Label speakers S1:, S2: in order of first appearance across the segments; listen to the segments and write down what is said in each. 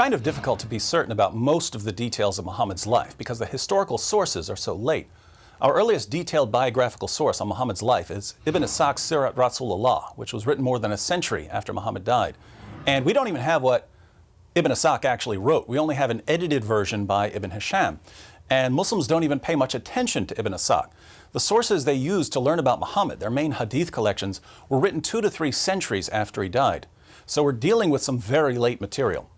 S1: kind of difficult to be certain about most of the details of Muhammad's life because the historical sources are so late. Our earliest detailed biographical source on Muhammad's life is Ibn Ishaq's Sirat Rasulullah, which was written more than a century after Muhammad died. And we don't even have what Ibn Ishaq actually wrote. We only have an edited version by Ibn Hisham. And Muslims don't even pay much attention to Ibn Ishaq. The sources they used to learn about Muhammad, their main hadith collections, were written 2 to 3 centuries after he died. So we're dealing with some very late material.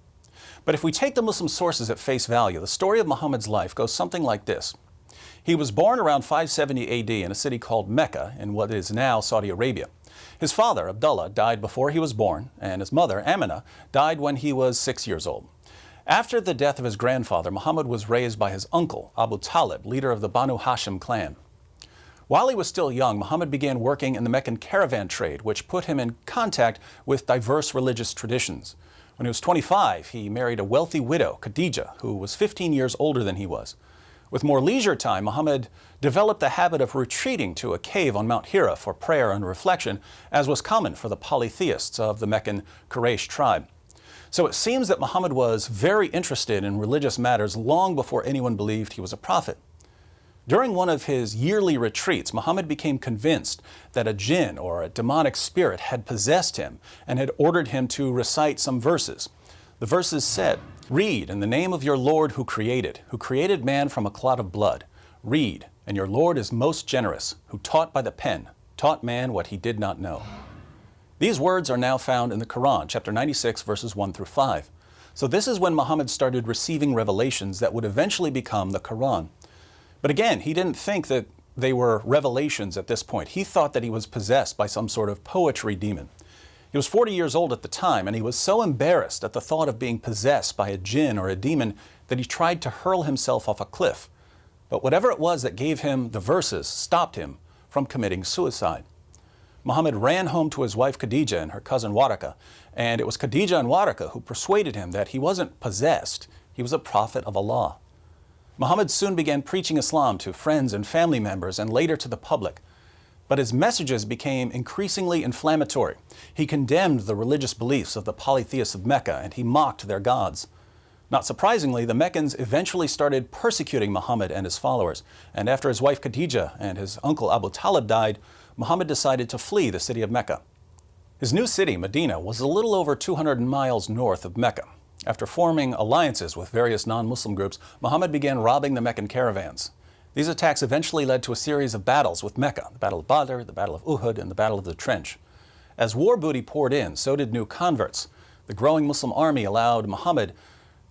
S1: But if we take the Muslim sources at face value, the story of Muhammad's life goes something like this. He was born around 570 AD in a city called Mecca in what is now Saudi Arabia. His father, Abdullah, died before he was born, and his mother, Amina, died when he was 6 years old. After the death of his grandfather, Muhammad was raised by his uncle, Abu Talib, leader of the Banu Hashim clan. While he was still young, Muhammad began working in the Meccan caravan trade, which put him in contact with diverse religious traditions. When he was 25, he married a wealthy widow, Khadija, who was 15 years older than he was. With more leisure time, Muhammad developed the habit of retreating to a cave on Mount Hira for prayer and reflection, as was common for the polytheists of the Meccan Quraysh tribe. So it seems that Muhammad was very interested in religious matters long before anyone believed he was a prophet. During one of his yearly retreats, Muhammad became convinced that a jinn or a demonic spirit had possessed him and had ordered him to recite some verses. The verses said, "Read in the name of your Lord who created man from a clot of blood. Read, and your Lord is most generous, who taught by the pen, taught man what he did not know." These words are now found in the Quran, chapter 96, verses 1 through 5. So this is when Muhammad started receiving revelations that would eventually become the Quran. But again, he didn't think that they were revelations at this point. He thought that he was possessed by some sort of poetry demon. He was 40 years old at the time, and he was so embarrassed at the thought of being possessed by a jinn or a demon that he tried to hurl himself off a cliff. But whatever it was that gave him the verses stopped him from committing suicide. Muhammad ran home to his wife Khadija and her cousin Waraka, and it was Khadija and Waraka who persuaded him that he wasn't possessed, he was a prophet of Allah. Muhammad soon began preaching Islam to friends and family members and later to the public. But his messages became increasingly inflammatory. He condemned the religious beliefs of the polytheists of Mecca and he mocked their gods. Not surprisingly, the Meccans eventually started persecuting Muhammad and his followers. And after his wife Khadija and his uncle Abu Talib died, Muhammad decided to flee the city of Mecca. His new city, Medina, was a little over 200 miles north of Mecca. After forming alliances with various non-Muslim groups, Muhammad began robbing the Meccan caravans. These attacks eventually led to a series of battles with Mecca, the Battle of Badr, the Battle of Uhud, and the Battle of the Trench. As war booty poured in, so did new converts. The growing Muslim army allowed Muhammad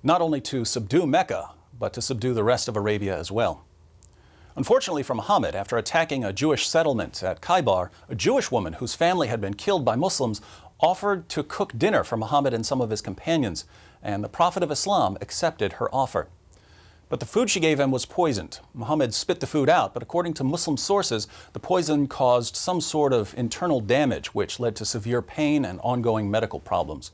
S1: not only to subdue Mecca, but to subdue the rest of Arabia as well. Unfortunately for Muhammad, after attacking a Jewish settlement at Khaybar, a Jewish woman whose family had been killed by Muslims offered to cook dinner for Muhammad and some of his companions, and the Prophet of Islam accepted her offer. But the food she gave him was poisoned. Muhammad spit the food out, but according to Muslim sources, the poison caused some sort of internal damage, which led to severe pain and ongoing medical problems.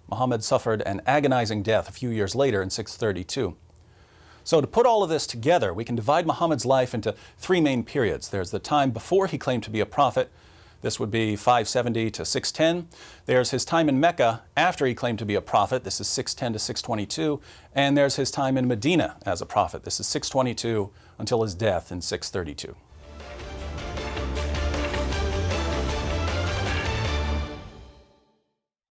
S1: Muhammad suffered an agonizing death a few years later in 632. So to put all of this together, we can divide Muhammad's life into 3 main periods. There's the time before he claimed to be a prophet. This would be 570 to 610. There's his time in Mecca after he claimed to be a prophet. This is 610 to 622. And there's his time in Medina as a prophet. This is 622 until his death in 632.